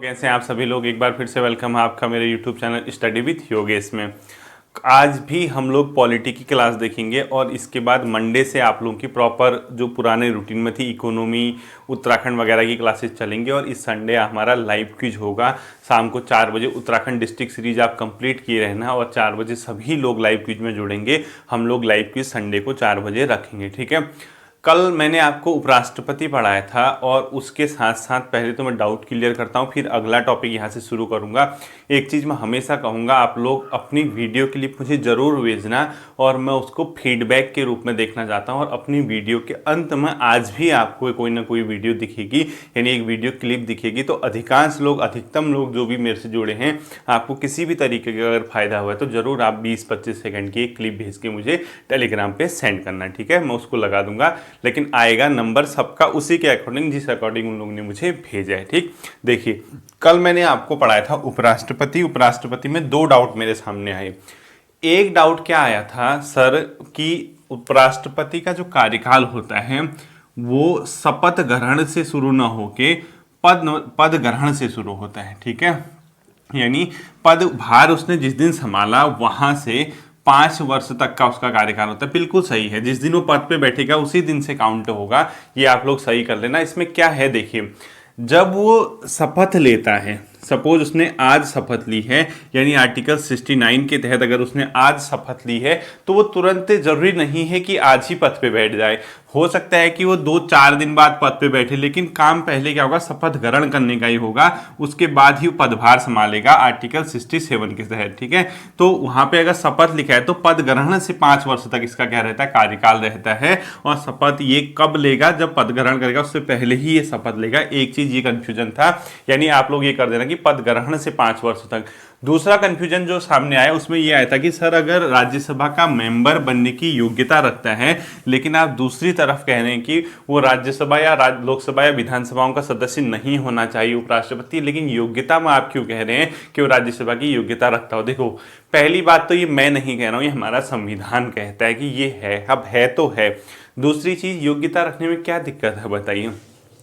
कैसे हैं आप सभी लोग। एक बार फिर से वेलकम है आपका मेरे YouTube channel study with Yogesh में। आज भी हम लोग पॉलिटी की क्लास देखेंगे और इसके बाद मंडे से आप लोगों की प्रॉपर जो पुराने रूटीन में थी इकोनॉमी उत्तराखंड वगैरह की क्लासेस चलेंगे और इस संडे हमारा लाइव क्विज होगा शाम को 4 बजे। उत्तराखंड डिस्ट्रिक्ट सीरीज आप कंप्लीट किए रहना और 4 बजे सभी लोग लाइव क्विज में जुड़ेंगे। हम लोग लाइव क्विज संडे को 4 बजे रखेंगे, ठीक है। कल मैंने आपको उपराष्ट्रपति पढ़ाया था और उसके साथ साथ पहले तो मैं डाउट क्लियर करता हूँ, फिर अगला टॉपिक यहाँ से शुरू करूँगा। एक चीज़ मैं हमेशा कहूँगा, आप लोग अपनी वीडियो क्लिप मुझे ज़रूर भेजना और मैं उसको फीडबैक के रूप में देखना चाहता हूँ। और अपनी वीडियो के अंत में आज भी आपको कोई ना कोई वीडियो दिखेगी, यानी एक वीडियो क्लिप दिखेगी। तो अधिकांश लोग, अधिकतम लोग जो भी मेरे से जुड़े हैं, आपको किसी भी तरीके का अगर फ़ायदा हुआ है तो ज़रूर आप 20-25 सेकंड की एक क्लिप भेज के मुझे टेलीग्राम पे सेंड करना, ठीक है। मैं उसको लगा दूंगा, लेकिन आएगा नंबर सबका उसी के अकॉर्डिंग जिस अकॉर्डिंग उन लोगों ने मुझे भेजा है, ठीक। देखिए, कल मैंने आपको पढ़ाया था उपराष्ट्रपति में 2 डाउट मेरे सामने आए। एक डाउट क्या आया था सर कि उपराष्ट्रपति का जो कार्यकाल होता है वो शपथ ग्रहण से शुरू ना होके पद ग्रहण से शुरू होता है, ठीक है। यानी पदभार उसने जिस दिन संभाला वहां से 5 वर्ष तक का उसका कार्यकाल होता है। बिल्कुल सही है, जिस दिन वो पद पे बैठेगा उसी दिन से काउंट होगा। ये आप लोग सही कर लेना। इसमें क्या है, देखिए, जब वो शपथ लेता है, सपोज उसने आज शपथ ली है, यानी आर्टिकल 69 के तहत अगर उसने आज शपथ ली है तो वो तुरंत जरूरी नहीं है कि आज ही पद पे बैठ जाए। हो सकता है कि वो 2-4 दिन बाद पद पे बैठे, लेकिन काम पहले क्या होगा, शपथ ग्रहण करने का ही होगा। उसके बाद ही वो पदभार संभालेगा आर्टिकल 67 के तहत, ठीक है। तो वहां पे अगर शपथ लिखा है तो पद ग्रहण से 5 वर्ष तक इसका क्या रहता है, कार्यकाल रहता है। और शपथ ये कब लेगा, जब पद ग्रहण करेगा, उससे पहले ही ये शपथ लेगा। एक चीज ये कंफ्यूजन था, यानी आप लोग ये कर देना कि पद ग्रहण से 5 वर्ष तक। दूसरा कंफ्यूजन जो सामने आया उसमें यह आया था कि सर अगर राज्यसभा का मेंबर बनने की योग्यता रखता है, लेकिन आप दूसरी तरफ कह रहे हैं कि वो राज्यसभा या लोकसभा या विधानसभाओं का सदस्य नहीं होना चाहिए उपराष्ट्रपति, लेकिन योग्यता में आप क्यों कह रहे हैं कि वो राज्यसभा की योग्यता रखता हो। देखो, पहली बात तो ये मैं नहीं कह रहा हूं, ये हमारा संविधान कहता है कि ये है, अब है तो है। दूसरी चीज, योग्यता रखने में क्या दिक्कत है बताइए।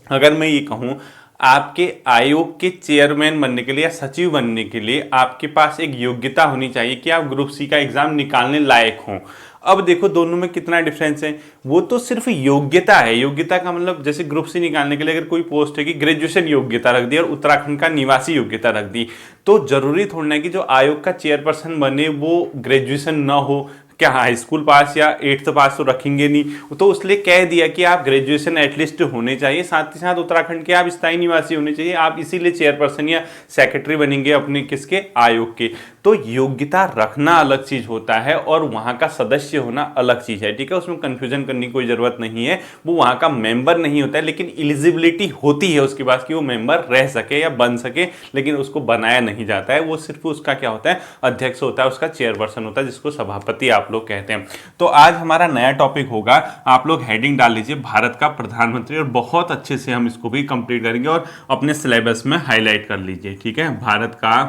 अगर मैं ये कहूं आपके आयोग के चेयरमैन बनने के लिए या सचिव बनने के लिए आपके पास एक योग्यता होनी चाहिए कि आप ग्रुप सी का एग्जाम निकालने लायक हों। अब देखो दोनों में कितना डिफरेंस है। वो तो सिर्फ योग्यता है, योग्यता का मतलब जैसे ग्रुप सी निकालने के लिए अगर कोई पोस्ट है कि ग्रेजुएशन योग्यता रख दी और उत्तराखंड का निवासी योग्यता रख दी, तो जरूरी थोड़ा है कि जो आयोग का चेयरपर्सन बने वो ग्रेजुएशन ना हो। क्या हाई स्कूल पास या 8th पास तो रखेंगे नहीं, तो उसलिए कह दिया कि आप ग्रेजुएशन एटलीस्ट होने चाहिए, साथ ही साथ उत्तराखंड के आप स्थायी निवासी होने चाहिए। आप इसीलिए चेयरपर्सन या सेक्रेटरी बनेंगे अपने किसके, आयोग के। तो योग्यता रखना अलग चीज होता है और वहां का सदस्य होना अलग चीज है, ठीक है। उसमें कंफ्यूजन करने की कोई जरूरत नहीं है। वो वहां का मेंबर नहीं होता है, लेकिन एलिजिबिलिटी होती है उसके पास कि वो मेंबर रह सके या बन सके, लेकिन उसको बनाया नहीं जाता है। वो सिर्फ उसका क्या होता है, अध्यक्ष होता है, उसका चेयरपर्सन होता है, जिसको सभापति आप लोग कहते हैं। तो आज हमारा नया टॉपिक होगा, आप लोग हेडिंग डाल लीजिए, भारत का प्रधानमंत्री, और बहुत अच्छे से हम इसको भी कंप्लीट करेंगे और अपने सिलेबस में हाईलाइट कर लीजिए, ठीक है। भारत का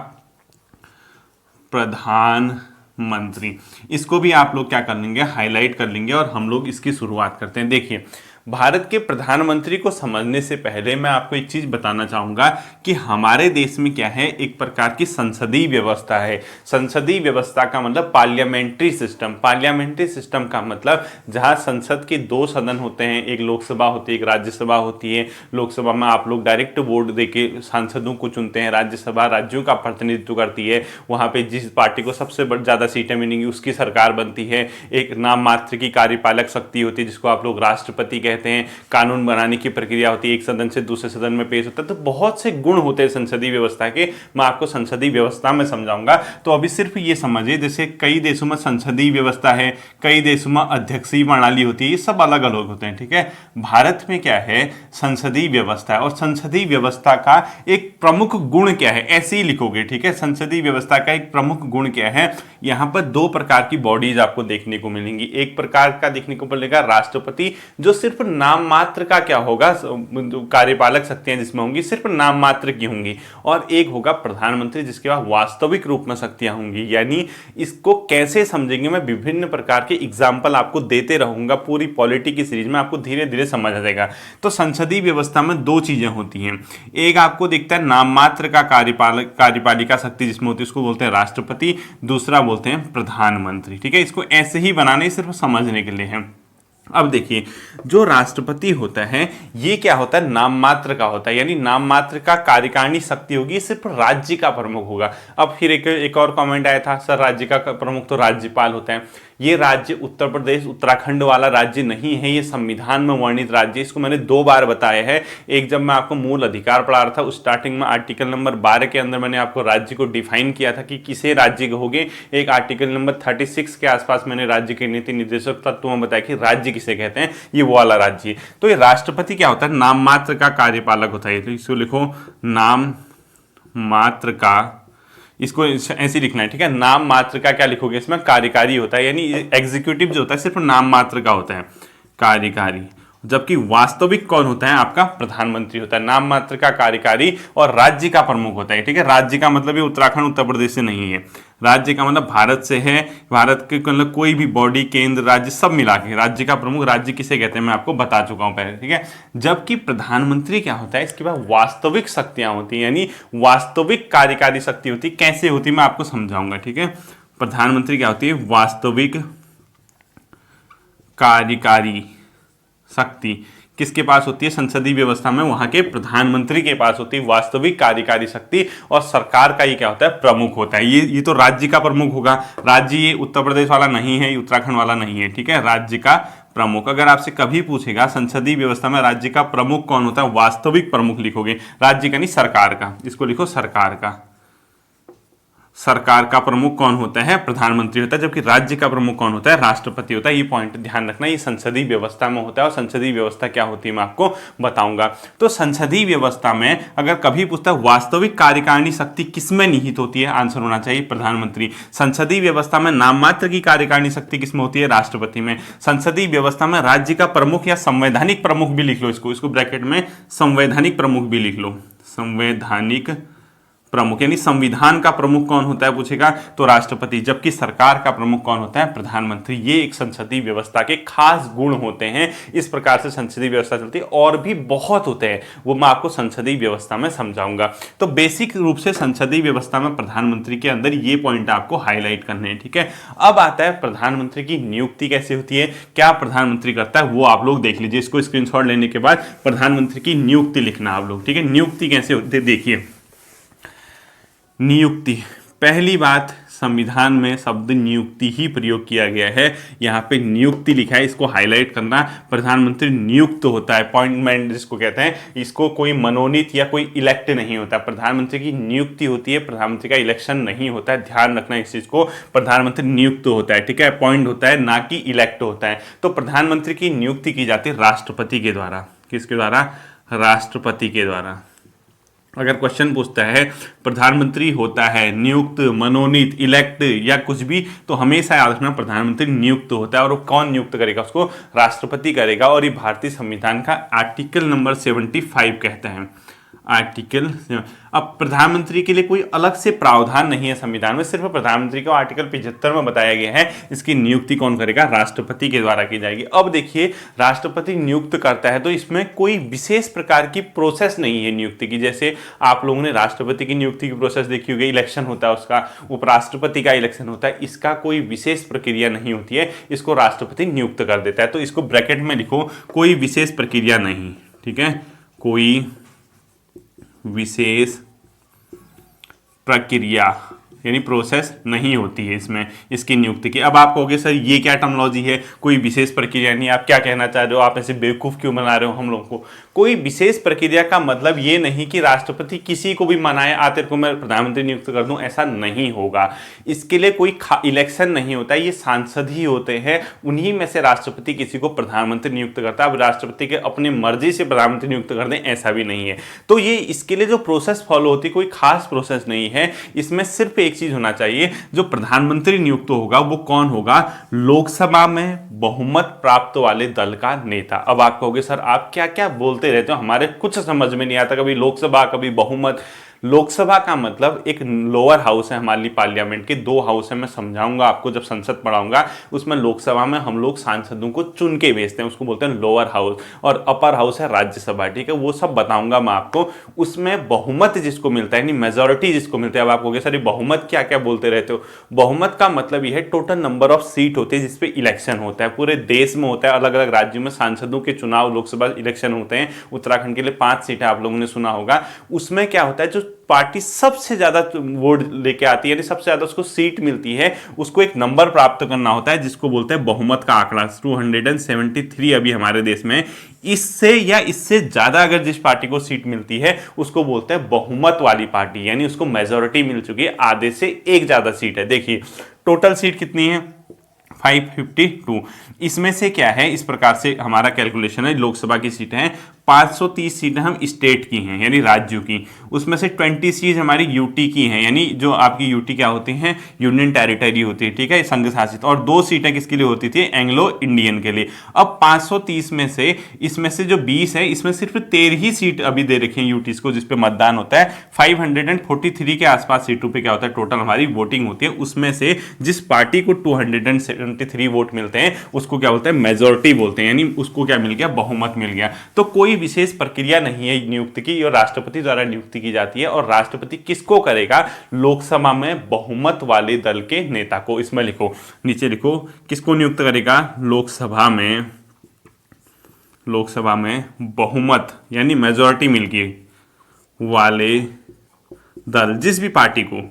प्रधानमंत्री, इसको भी आप लोग क्या कर लेंगे, हाईलाइट कर लेंगे और हम लोग इसकी शुरुआत करते हैं। देखिए, भारत के प्रधानमंत्री को समझने से पहले मैं आपको एक चीज बताना चाहूंगा कि हमारे देश में क्या है, एक प्रकार की संसदीय व्यवस्था है। संसदीय व्यवस्था का मतलब पार्लियामेंट्री सिस्टम। पार्लियामेंट्री सिस्टम का मतलब जहां संसद के 2 सदन होते हैं, एक लोकसभा होती है, एक राज्यसभा होती है। लोकसभा में आप लोग डायरेक्ट वोट देके सांसदों को चुनते हैं, राज्यसभा राज्यों का प्रतिनिधित्व करती है। वहां पे जिस पार्टी को सबसे ज्यादा सीटें मिलेंगी उसकी सरकार बनती है। एक नाम मात्र की कार्यपालक शक्ति होती है जिसको आप लोग राष्ट्रपति कहते हैं। कानून बनाने की प्रक्रिया होती है, एक सदन से दूसरे सदन में पेश होता है। तो बहुत से गुण होते हैं संसदीय व्यवस्था के, मैं आपको संसदीय व्यवस्था में समझाऊंगा। तो अभी सिर्फ ये समझिए, जैसे कई देशों में संसदीय व्यवस्था है, कई देशों में अध्यक्षीय प्रणाली होती है, ये सब अलग अलग होते हैं, ठीक है। भारत में क्या है, संसदीय व्यवस्था है। और संसदीय व्यवस्था का एक प्रमुख गुण क्या है, ऐसे ही लिखोगे, ठीक है। संसदीय व्यवस्था का एक प्रमुख गुण क्या है, यहां पर 2 प्रकार की बॉडीज आपको देखने को मिलेंगी। एक प्रकार का देखने को मिलेगा राष्ट्रपति, जो सिर्फ नाम मात्र का क्या होगा, कार्यपालक शक्तियां जिसमें होंगी सिर्फ नाम मात्र की होंगी, और एक होगा प्रधानमंत्री जिसके पास वास्तविक रूप में शक्तियां होंगी। यानी इसको कैसे समझेंगे, मैं विभिन्न प्रकार के एग्जाम्पल आपको देते रहूंगा पूरी पॉलिटी की सीरीज में, आपको धीरे धीरे समझ आ जाएगा। तो संसदीय व्यवस्था में दो चीजें होती हैं, एक आपको दिखता है नाम मात्र का कार्यपालिका शक्ति जिसमें होती है उसको बोलते हैं राष्ट्रपति, दूसरा बोलते हैं प्रधानमंत्री। ठीक है, इसको ऐसे ही बनाने सिर्फ समझने के लिए है। अब देखिए, जो राष्ट्रपति होता है ये क्या होता है, नाम मात्र का होता है, यानी नाम मात्र का कार्यकारिणी शक्ति होगी, सिर्फ राज्य का प्रमुख होगा। अब फिर एक और कमेंट आया था, सर राज्य का प्रमुख तो राज्यपाल होता है। ये राज्य उत्तर प्रदेश उत्तराखंड वाला राज्य नहीं है, ये संविधान में वर्णित राज्य। इसको मैंने 2 बार बताया है। एक जब मैं आपको मूल अधिकार पढ़ा रहा था उस स्टार्टिंग में आर्टिकल नंबर 12 के अंदर मैंने आपको राज्य को डिफाइन किया था कि किसे राज्य कहोगे। एक आर्टिकल नंबर 36 के आसपास मैंने राज्य के नीति निर्देशक तत्वों में बताया कि राज्य किसे कहते हैं, ये वो वाला राज्य। तो ये राष्ट्रपति क्या होता है, नाम मात्र का कार्यपालक होता है। तो इसको लिखो नाम मात्र का, इसको ऐसे लिखना है। ठीक है, नाम मात्र का क्या लिखोगे इसमें, कार्यकारी होता है, यानी एग्जीक्यूटिव जो होता है सिर्फ नाम मात्र का होता है, कार्यकारी। जबकि वास्तविक कौन होता है, आपका प्रधानमंत्री होता है। नाम मात्र का कार्यकारी और राज्य का प्रमुख होता है। ठीक है, राज्य का मतलब ये उत्तराखंड उत्तर प्रदेश से नहीं है, राज्य का मतलब भारत से है। भारत के मतलब कोई भी बॉडी, केंद्र, राज्य सब मिला के राज्य का प्रमुख, राज्य किसे कहते हैं मैं आपको बता चुका हूं पहले। ठीक है, जबकि प्रधानमंत्री क्या होता है, इसके पास वास्तविक शक्तियां होती हैं, यानी वास्तविक कार्यकारी शक्ति होती है। कैसे होती है मैं आपको समझाऊंगा। ठीक है, प्रधानमंत्री क्या होती है, वास्तविक कार्यकारी शक्ति किसके पास होती है, संसदीय व्यवस्था में वहां के प्रधानमंत्री के पास होती है वास्तविक कार्यकारी शक्ति। और सरकार का ये क्या होता है, प्रमुख होता है। ये तो राज्य का प्रमुख होगा। राज्य ये उत्तर प्रदेश वाला नहीं है, ये उत्तराखंड वाला नहीं है। ठीक है, राज्य का प्रमुख। अगर आपसे कभी पूछेगा संसदीय व्यवस्था में राज्य का प्रमुख कौन होता है, वास्तविक प्रमुख लिखोगे, राज्य का नहीं सरकार का, इसको लिखो सरकार का। सरकार का प्रमुख कौन होता है, प्रधानमंत्री होता है। जबकि राज्य का प्रमुख कौन होता है, राष्ट्रपति होता है। ये पॉइंट ध्यान रखना, ये संसदीय व्यवस्था में होता है। और संसदीय व्यवस्था क्या होती है मैं आपको बताऊंगा। तो संसदीय व्यवस्था में अगर कभी पूछता है वास्तविक कार्यकारिणी शक्ति किसमें निहित होती है, आंसर होना चाहिए प्रधानमंत्री। संसदीय व्यवस्था में नाम मात्र की कार्यकारिणी शक्ति किसमें होती है, राष्ट्रपति में। संसदीय व्यवस्था में राज्य का प्रमुख या संवैधानिक प्रमुख भी लिख लो, इसको ब्रैकेट में संवैधानिक प्रमुख भी लिख लो, संवैधानिक प्रमुख, यानी संविधान का प्रमुख कौन होता है पूछेगा तो राष्ट्रपति। जबकि सरकार का प्रमुख कौन होता है, प्रधानमंत्री। ये एक संसदीय व्यवस्था के खास गुण होते हैं। इस प्रकार से संसदीय व्यवस्था चलती है। और भी बहुत होते हैं, वो मैं आपको संसदीय व्यवस्था में समझाऊंगा। तो बेसिक रूप से संसदीय व्यवस्था में प्रधानमंत्री के अंदर ये पॉइंट आपको हाईलाइट करने हैं। ठीक है, अब आता है प्रधानमंत्री की नियुक्ति कैसे होती है, क्या प्रधानमंत्री करता है, वो आप लोग देख लीजिए। इसको स्क्रीनशॉट लेने के बाद प्रधानमंत्री की नियुक्ति लिखना आप लोग। ठीक है, नियुक्ति कैसे होती है देखिए। नियुक्ति, पहली बात, संविधान में शब्द नियुक्ति ही प्रयोग किया गया है। यहाँ पे नियुक्ति लिखा है, इसको हाईलाइट करना। प्रधानमंत्री नियुक्त होता है, अपॉइंटमेंट जिसको कहते हैं। इसको कोई मनोनीत या कोई इलेक्ट नहीं होता। प्रधानमंत्री की नियुक्ति होती है, प्रधानमंत्री का इलेक्शन नहीं होता है। ध्यान रखना इस चीज को, प्रधानमंत्री नियुक्त होता है। ठीक है, अपॉइंट होता है, ना कि इलेक्ट होता है। तो प्रधानमंत्री की नियुक्ति की जाती है राष्ट्रपति के द्वारा। किसके द्वारा, राष्ट्रपति के द्वारा। अगर क्वेश्चन पूछता है प्रधानमंत्री होता है नियुक्त, मनोनीत, इलेक्ट या कुछ भी, तो हमेशा याद रखना प्रधानमंत्री नियुक्त होता है। और वो कौन नियुक्त करेगा, उसको राष्ट्रपति करेगा। और ये भारतीय संविधान का आर्टिकल नंबर 75 कहता है, आर्टिकल। अब प्रधानमंत्री के लिए कोई अलग से प्रावधान नहीं है संविधान में, सिर्फ प्रधानमंत्री को आर्टिकल 75 में बताया गया है। इसकी नियुक्ति कौन करेगा, राष्ट्रपति के द्वारा की जाएगी। अब देखिए, राष्ट्रपति नियुक्त करता है तो इसमें कोई विशेष प्रकार की प्रोसेस नहीं है नियुक्ति की। जैसे आप लोगों ने राष्ट्रपति की नियुक्ति की प्रोसेस देखी होगी, इलेक्शन होता है उसका, उपराष्ट्रपति का इलेक्शन होता है। इसका कोई विशेष प्रक्रिया नहीं होती है, इसको राष्ट्रपति नियुक्त कर देता है। तो इसको ब्रैकेट में लिखो, कोई विशेष प्रक्रिया नहीं। ठीक है, कोई विशेष प्रक्रिया यानी प्रोसेस नहीं होती है इसमें, इसकी नियुक्ति की। अब आप कहोगे सर ये क्या टर्मिनोलॉजी है, कोई विशेष प्रक्रिया नहीं, आप क्या कहना चाह रहे हो, आप ऐसे बेवकूफ़ क्यों बना रहे हो हम लोगों को। कोई विशेष प्रक्रिया का मतलब ये नहीं कि राष्ट्रपति किसी को भी मनाए, तेरे को मैं प्रधानमंत्री नियुक्त कर दूं, ऐसा नहीं होगा। इसके लिए कोई इलेक्शन नहीं होता है, ये सांसद ही होते हैं, उन्हीं में से राष्ट्रपति किसी को प्रधानमंत्री नियुक्त करता है। अब राष्ट्रपति के अपने मर्जी से प्रधानमंत्री नियुक्त कर दें ऐसा भी नहीं है। तो ये इसके लिए जो प्रोसेस फॉलो होती है कोई खास प्रोसेस नहीं है, इसमें सिर्फ एक एक चीज होना चाहिए, जो प्रधानमंत्री नियुक्त होगा वो कौन होगा? लोकसभा में बहुमत प्राप्त वाले दल का नेता। अब आप कहोगे सर आप क्या क्या बोलते रहते हो, हमारे कुछ समझ में नहीं आता, कभी लोकसभा कभी बहुमत। लोकसभा का मतलब एक लोअर हाउस है हमारी पार्लियामेंट के, दो हाउस है, मैं समझाऊंगा आपको जब संसद पढ़ाऊंगा। उसमें लोकसभा में हम लोग सांसदों को चुन के भेजते हैं, उसको बोलते हैं लोअर हाउस, और अपर हाउस है राज्यसभा, ठीक है, वो सब बताऊंगा मैं आपको। उसमें बहुमत जिसको मिलता है यानी मेजोरिटी जिसको मिलता है। अब आप कहोगे सर बहुमत क्या क्या बोलते रहते हो? बहुमत का मतलब यह है टोटल नंबर ऑफ सीट होते हैं जिसपे इलेक्शन होता है, पूरे देश में होता है, अलग अलग राज्यों में सांसदों के चुनाव लोकसभा इलेक्शन होते हैं। उत्तराखंड के लिए 5 सीटें आप लोगों ने सुना होगा। उसमें क्या होता है, जो पार्टी सबसे ज्यादा वोट लेके आती है यानी सबसे ज्यादा उसको सीट मिलती है, उसको एक नंबर प्राप्त करना होता है जिसको बोलते हैं बहुमत का आंकड़ा। 273 अभी हमारे देश में, इससे या इससे ज्यादा अगर जिस पार्टी को सीट मिलती है उसको बोलते हैं बहुमत वाली पार्टी, यानी उसको मेजोरिटी मिल चुकी है, आधे से एक ज्यादा सीट है। देखिए टोटल सीट कितनी है? 552। इसमें से क्या है, इस प्रकार से हमारा कैलकुलेशन है, लोकसभा की सीटें हैं 530 सीटें हम स्टेट की हैं यानी राज्यों की, उसमें से 20 सीट हमारी यूटी की हैं, यानी जो आपकी यूटी क्या होती हैं, यूनियन टेरिटरी होती है, ठीक है, संघ शासित, और 2 सीटें किसके लिए होती थी? एंग्लो इंडियन के लिए। अब 530 में से इसमें से जो 20 है, इसमें सिर्फ 13 ही सीट अभी दे रखी हैं यूटीज को जिसपे मतदान होता है। 543 के आसपास सीटों पे क्या होता है, टोटल हमारी वोटिंग होती है। उसमें से जिस पार्टी को 273 वोट मिलते हैं उसको क्या बोलते हैं? मेजोरिटी बोलते हैं, यानी उसको क्या मिल गया? बहुमत मिल गया। तो कोई विशेष प्रक्रिया नहीं है नियुक्ति की, और राष्ट्रपति द्वारा नियुक्ति की जाती है। और राष्ट्रपति किसको करेगा? लोकसभा में बहुमत वाले दल के नेता को। इसमें लिखो, नीचे लिखो, किसको नियुक्त करेगा? लोकसभा में बहुमत यानी मेजोरिटी मिल गई वाले दल, जिस भी पार्टी को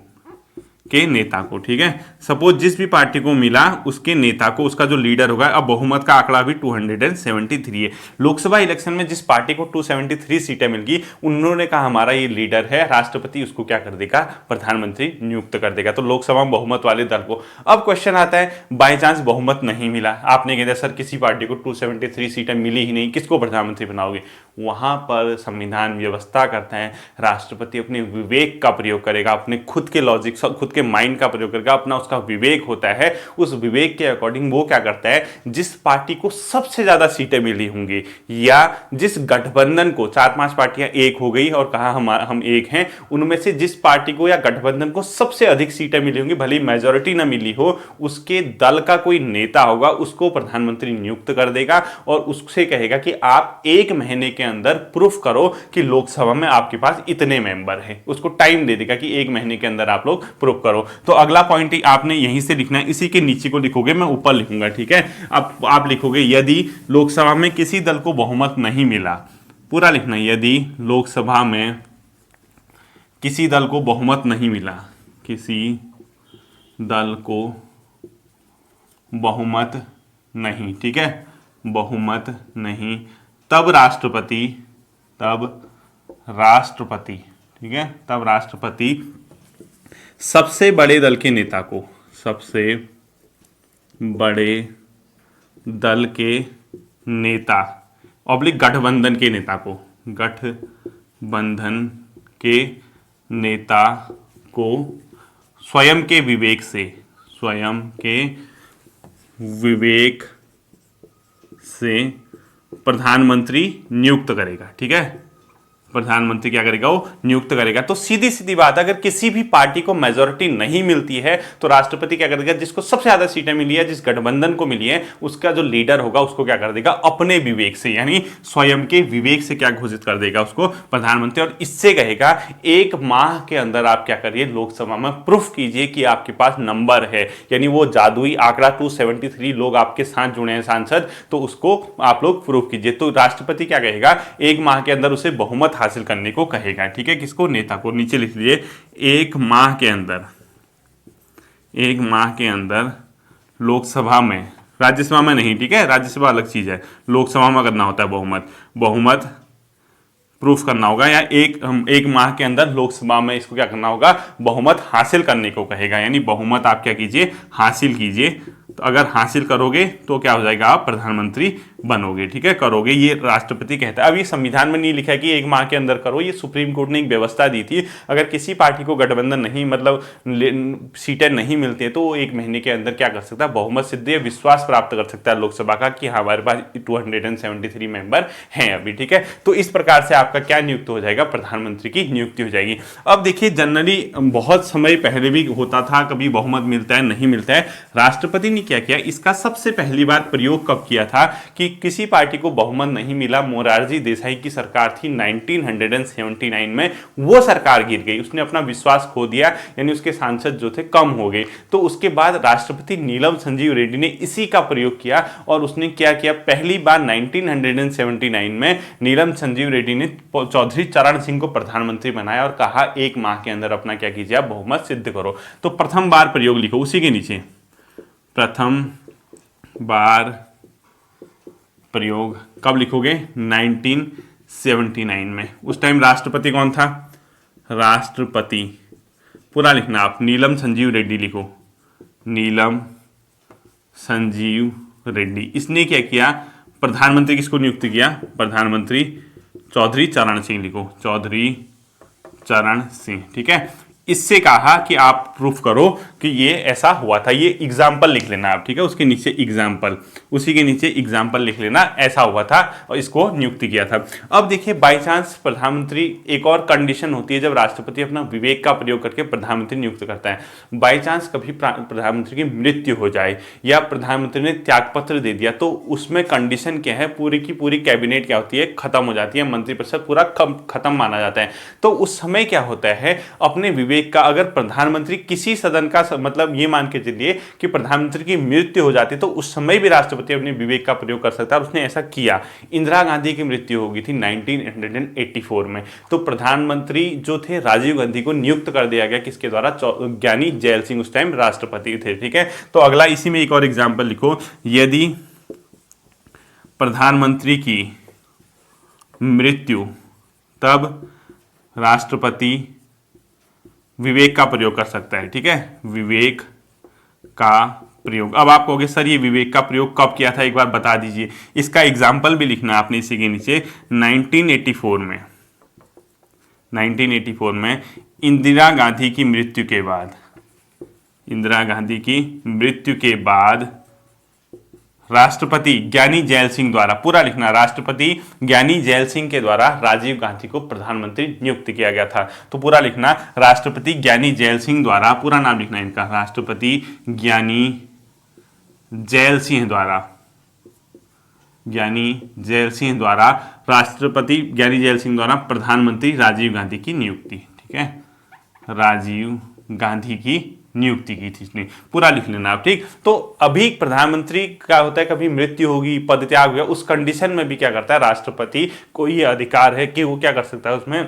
के नेता को, ठीक है, सपोज जिस भी पार्टी को मिला उसके नेता को, उसका जो लीडर होगा। अब बहुमत का आंकड़ा भी 273 है। लोकसभा इलेक्शन में जिस पार्टी को 273 सीटें मिल गई, उन्होंने कहा हमारा ये लीडर है, राष्ट्रपति उसको क्या कर देगा? प्रधानमंत्री नियुक्त कर देगा। तो लोकसभा में बहुमत वाले दल को। अब क्वेश्चन आता है, बाई चांस बहुमत नहीं मिला, आपने कह दिया सर किसी पार्टी को 273 सीटें मिली ही नहीं, किसको प्रधानमंत्री बनाओगे? वहां पर संविधान व्यवस्था करता है, राष्ट्रपति अपने विवेक का प्रयोग करेगा, अपने खुद के लॉजिक, खुद के माइंड का प्रयोग करेगा, अपना उसका विवेक होता है, उस विवेक के अकॉर्डिंग वो क्या करता है, जिस पार्टी को सबसे ज्यादा सीटें मिली होंगी या जिस गठबंधन को, 4-5 पार्टियां एक हो गई और कहा हम एक हैं, उनमें से जिस पार्टी को या गठबंधन को सबसे अधिक सीटें मिली होंगी, भले मेजोरिटी ना मिली हो, उसके दल का कोई नेता होगा, उसको प्रधानमंत्री नियुक्त कर देगा और उससे कहेगा कि आप 1 महीने के अंदर प्रूफ करो कि लोकसभा में आपके पास इतने मेंबर हैं। उसको टाइम दे देगा कि 1 महीने के अंदर आप लोग प्रूफ करो। तो अगला पॉइंट ही आपने यहीं से लिखना है, इसी के नीचे को लिखोगे, मैं ऊपर लिखूंगा, ठीक है। अब आप लिखोगे यदि लोकसभा में किसी दल को बहुमत नहीं मिला, पूरा लिखना, यदि लोकसभा में किसी दल को बहुमत नहीं मिला, किसी दल को बहुमत नहीं, ठीक है, बहुमत नहीं, तब राष्ट्रपति, ठीक है, तब राष्ट्रपति सबसे बड़े दल के नेता को, सबसे बड़े दल के नेता ऑब्लिक गठबंधन के नेता को, गठबंधन के नेता को स्वयं के विवेक से प्रधानमंत्री नियुक्त करेगा, ठीक है, प्रधानमंत्री क्या करेगा? वो नियुक्त करेगा। तो सीधी सीधी बात, अगर किसी भी पार्टी को मेजोरिटी नहीं मिलती है तो राष्ट्रपति क्या करेगा? जिसको सबसे ज्यादा सीटें मिली है, जिस गठबंधन को मिली है, उसका जो लीडर होगा उसको क्या कर देगा? अपने विवेक से, यानी स्वयं के विवेक से क्या घोषित कर देगा? उसको प्रधानमंत्री। और इससे कहेगा 1 माह के अंदर आप क्या करिए? लोकसभा में प्रूफ कीजिए कि आपके पास नंबर है, यानी वो जादुई आंकड़ा 273 लोग आपके साथ जुड़े हैं सांसद, तो उसको आप लोग प्रूफ कीजिए। तो राष्ट्रपति क्या कहेगा? 1 माह के अंदर उसे बहुमत हासिल करने को कहेगा, ठीक है, किसको? नेता को। नीचे लिख लीजिए, 1 माह के अंदर लोकसभा में, राज्यसभा में नहीं, ठीक है, राज्यसभा अलग चीज है, लोकसभा में करना होता है बहुमत प्रूफ करना होगा, या एक माह के अंदर लोकसभा में इसको क्या करना होगा? बहुमत हासिल करने को कहेगा, यानी बहुमत आप क्या कीजिए? हासिल कीजिए। तो अगर हासिल करोगे तो क्या हो जाएगा? आप प्रधानमंत्री बनोगे, ठीक है, करोगे, ये राष्ट्रपति कहता है। अब ये संविधान में नहीं लिखा है कि 1 माह के अंदर करो, ये सुप्रीम कोर्ट ने एक व्यवस्था दी थी, अगर किसी पार्टी को गठबंधन नहीं मतलब सीटें नहीं मिलती है तो वो 1 महीने के अंदर क्या कर सकता है, बहुमत सिद्ध या विश्वास प्राप्त कर सकता है लोकसभा का कि हाँ हमारे पास 273 मेंबर हैं अभी, ठीक है। तो इस प्रकार से आपका क्या नियुक्त हो जाएगा, प्रधानमंत्री की नियुक्ति हो जाएगी। अब देखिए जनरली बहुत समय पहले भी होता था, कभी बहुमत मिलता है नहीं मिलता है, राष्ट्रपति ने क्या किया, इसका सबसे पहली बार प्रयोग कब किया था कि किसी पार्टी को बहुमत नहीं मिला, मोरारजी देसाई की सरकार थी 1979 में, वो सरकार गिर गई, उसने अपना विश्वास खो दिया, यानी उसके सांसद जो थे कम हो गए। तो उसके बाद राष्ट्रपति नीलम संजीव रेड्डी ने इसी का प्रयोग किया और उसने क्या किया, पहली बार 1979 में नीलम संजीव रेड्डी ने चौधरी चरण सिंह को प्रधानमंत्री बनाया और कहा 1 माह के अंदर अपना क्या कीजिए, आप बहुमत सिद्ध करो। तो प्रथम बार प्रयोग लिखो उसी के नीचे, प्रथम बार प्रयोग कब लिखोगे, 1979 में। उस टाइम राष्ट्रपति कौन था, राष्ट्रपति पूरा लिखना आप, नीलम संजीव रेड्डी लिखो, नीलम संजीव रेड्डी। इसने क्या किया, प्रधानमंत्री किसको नियुक्त किया, प्रधानमंत्री चौधरी चरण सिंह लिखो, चौधरी चरण सिंह, ठीक है। इससे कहा कि आप प्रूफ करो कि ये ऐसा हुआ था, ये एग्जाम्पल लिख लेना आप, ठीक है, उसके नीचे एग्जाम्पल, उसी के नीचे एग्जाम्पल लिख लेना, ऐसा हुआ था और इसको नियुक्त किया था। अब देखिए बाई चांस प्रधानमंत्री, एक और कंडीशन होती है जब राष्ट्रपति अपना विवेक का प्रयोग करके प्रधानमंत्री नियुक्त करता है, बाई चांस कभी प्रधानमंत्री की मृत्यु हो जाए या प्रधानमंत्री ने त्यागपत्र दे दिया तो उसमें कंडीशन क्या है, पूरी की पूरी कैबिनेट क्या होती है, खत्म हो जाती है, मंत्रिपरिषद पूरा खत्म माना जाता है। तो उस समय क्या होता है, अपने विवेक का, अगर प्रधानमंत्री किसी सदन का मतलब ये मान के चलिए कि प्रधानमंत्री की मृत्यु हो जाती तो उस समय भी राष्ट्रपति अपने विवेक का प्रयोग कर सकता है, और उसने ऐसा किया। इंदिरा गांधी की मृत्यु हो गई थी 1984 में, तो प्रधानमंत्री जो थे राजीव गांधी को नियुक्त कर दिया गया, किसके द्वारा, ज्ञानी जैल सिंह उस टाइम राष्ट्रपति थे, ठीक है। तो अगला इसी में एक और एग्जाम्पल लिखो, यदि प्रधानमंत्री की मृत्यु, तब राष्ट्रपति विवेक का प्रयोग कर सकता है, ठीक है, विवेक का प्रयोग। अब आप कहोगे सर ये विवेक का प्रयोग कब किया था, एक बार बता दीजिए। इसका एग्जाम्पल भी लिखना है आपने इसी के नीचे, 1984 में इंदिरा गांधी की मृत्यु के बाद, इंदिरा गांधी की मृत्यु के बाद राष्ट्रपति ज्ञानी जैल सिंह द्वारा, पूरा लिखना, राष्ट्रपति ज्ञानी जैल सिंह के द्वारा राजीव गांधी को प्रधानमंत्री नियुक्त किया गया था। तो पूरा लिखना, राष्ट्रपति ज्ञानी जैल सिंह द्वारा, पूरा नाम लिखना इनका, राष्ट्रपति ज्ञानी जैल सिंह द्वारा, ज्ञानी जैल सिंह द्वारा, राष्ट्रपति ज्ञानी जैल सिंह द्वारा प्रधानमंत्री राजीव गांधी की नियुक्ति, ठीक है, राजीव गांधी की नियुक्ति की थी इसने, पूरा लिख लेना आप, ठीक। तो अभी प्रधानमंत्री का होता है, कभी मृत्यु होगी, पद त्याग हो गया, उस कंडीशन में भी क्या करता है, राष्ट्रपति को ये अधिकार है कि वो क्या कर सकता है, उसमें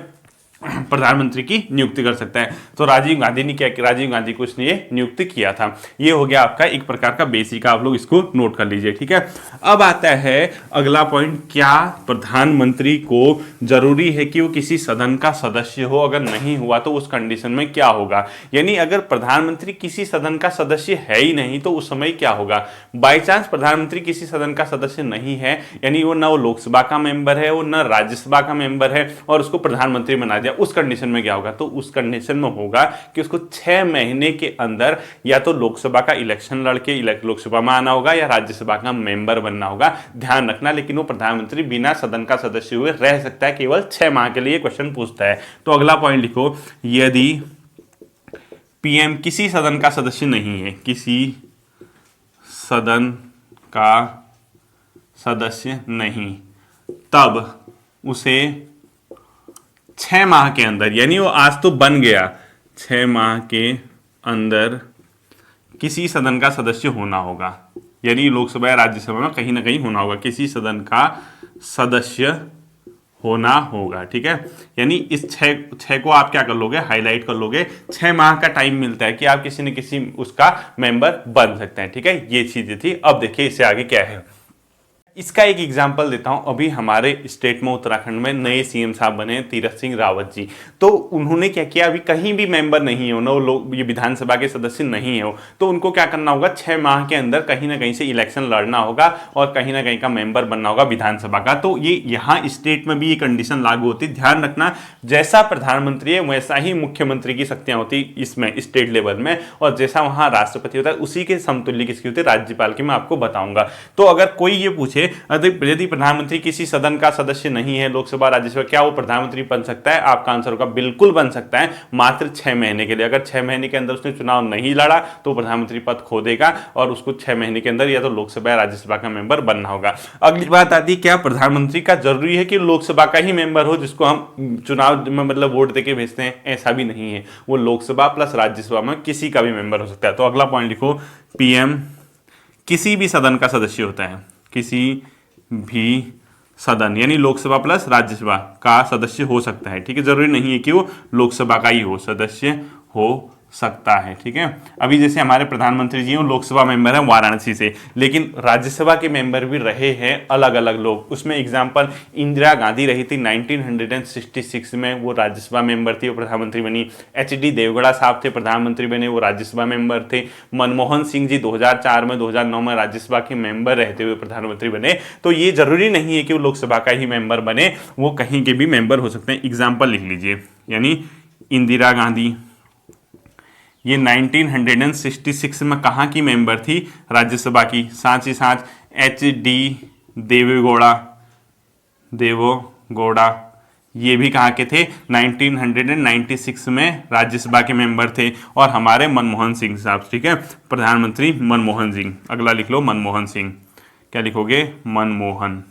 प्रधानमंत्री की नियुक्ति कर सकता है। तो राजीव गांधी ने क्या किया, राजीव गांधी को इसने नियुक्त किया था। ये हो गया आपका एक प्रकार का बेसिक, आप लोग इसको नोट कर लीजिए, ठीक है। अब आता है अगला पॉइंट, क्या प्रधानमंत्री को जरूरी है कि वो किसी सदन का सदस्य हो, अगर नहीं हुआ तो उस कंडीशन में क्या होगा, यानी अगर प्रधानमंत्री किसी सदन का सदस्य है ही नहीं तो उस समय क्या होगा। बाई चांस प्रधानमंत्री किसी सदन का सदस्य नहीं है, यानी वो न वो लोकसभा का मेंबर है, वो न राज्यसभा का मेंबर है, और उसको प्रधानमंत्री बना दिया, उस कंडीशन में क्या होगा, तो उस कंडीशन में होगा कि उसको 6 महीने के अंदर या तो लोकसभा का इलेक्शन लड़के लोकसभा में आना होगा या राज्यसभा का मेंबर बनना होगा, ध्यान रखना। लेकिन वो प्रधानमंत्री बिना सदन का सदस्य हुए रह सकता है, केवल 6 माह के लिए क्वेश्चन पूछता है। तो अगला पॉइंट लिखो, यदि पीएम किसी सदन का सदस्य नहीं है, किसी सदन का सदस्य नहीं, तब उसे 6 माह के अंदर, यानी वो आज तो बन गया, 6 माह के अंदर किसी सदन का सदस्य होना होगा, यानी लोकसभा या राज्यसभा में कहीं ना कहीं होना होगा, किसी सदन का सदस्य होना होगा, ठीक है। यानी इस 6 को आप क्या कर लोगे, हाईलाइट कर लोगे। 6 माह का टाइम मिलता है कि आप किसी न किसी उसका मेंबर बन सकते हैं, ठीक है। ये चीजें थी। अब देखिए इससे आगे क्या है। इसका एक एग्जाम्पल देता हूं। अभी हमारे स्टेट में उत्तराखंड में नए सीएम साहब बने तीरथ सिंह रावत जी। तो उन्होंने क्या किया, अभी कहीं भी मेंबर नहीं है ना, वो लोग ये विधानसभा के सदस्य नहीं है, तो उनको क्या करना होगा, 6 माह के अंदर कहीं ना कहीं से इलेक्शन लड़ना होगा और कहीं ना कहीं का मेंबर बनना होगा विधानसभा का। तो ये यहाँ स्टेट में भी ये कंडीशन लागू होती। ध्यान रखना, जैसा प्रधानमंत्री है वैसा ही मुख्यमंत्री की शक्तियां होती इसमें स्टेट लेवल में, और जैसा वहां राष्ट्रपति होता है उसी के समतुल्य किसकी होती है, राज्यपाल की। मैं आपको बताऊंगा। तो अगर कोई ये पूछे यदि प्रधानमंत्री किसी सदन का सदस्य नहीं है, लोकसभा राज्यसभा, क्या वो प्रधानमंत्री बन सकता है? आपका आंसर होगा बिल्कुल बन सकता है, मात्र 6 महीने के लिए। अगर 6 महीने के अंदर उसने चुनाव नहीं लड़ा तो प्रधानमंत्री पद खो देगा और उसको 6 महीने के अंदर या तो लोकसभा या राज्यसभा का मेंबर बनना होगा। अगली बात आती है, क्या प्रधानमंत्री का जरूरी है कि लोकसभा का ही मेंबर हो जिसको हम चुनाव में मतलब वोट देके भेजते हैं? ऐसा भी नहीं है, वो लोकसभा प्लस राज्यसभा में किसी का भी मेंबर हो सकता है। तो अगला पॉइंट लिखो, पीएम किसी भी सदन का सदस्य होता है, किसी भी सदन यानी लोकसभा प्लस राज्यसभा का सदस्य हो सकता है। ठीक है, जरूरी नहीं है कि वो लोकसभा का ही हो, सदस्य हो सकता है। ठीक है, अभी जैसे हमारे प्रधानमंत्री जी हैं लोकसभा मेंबर हैं वाराणसी से, लेकिन राज्यसभा के मेंबर भी रहे हैं अलग अलग लोग। उसमें एग्जांपल इंदिरा गांधी रही थी 1966 में, वो राज्यसभा मेंबर थी, वो प्रधानमंत्री बनी। HD देवगौड़ा साहब थे, प्रधानमंत्री बने, वो राज्यसभा मेंबर थे। मनमोहन सिंह जी 2004 में 2009 में राज्यसभा के मेंबर रहते हुए प्रधानमंत्री बने। तो ये जरूरी नहीं है कि वो लोकसभा का ही मेंबर बने, वो कहीं के भी मेंबर हो सकते हैं। एग्जाम्पल लिख लीजिए, यानी इंदिरा गांधी ये 1966 में कहाँ की मेंबर थी? राज्यसभा की। साथ ही साथ HD देवेगौड़ा ये भी कहाँ के थे? 1996 में राज्यसभा के मेंबर थे। और हमारे मनमोहन सिंह साहब, ठीक है, प्रधानमंत्री मनमोहन सिंह। अगला लिख लो मनमोहन सिंह, क्या लिखोगे? मनमोहन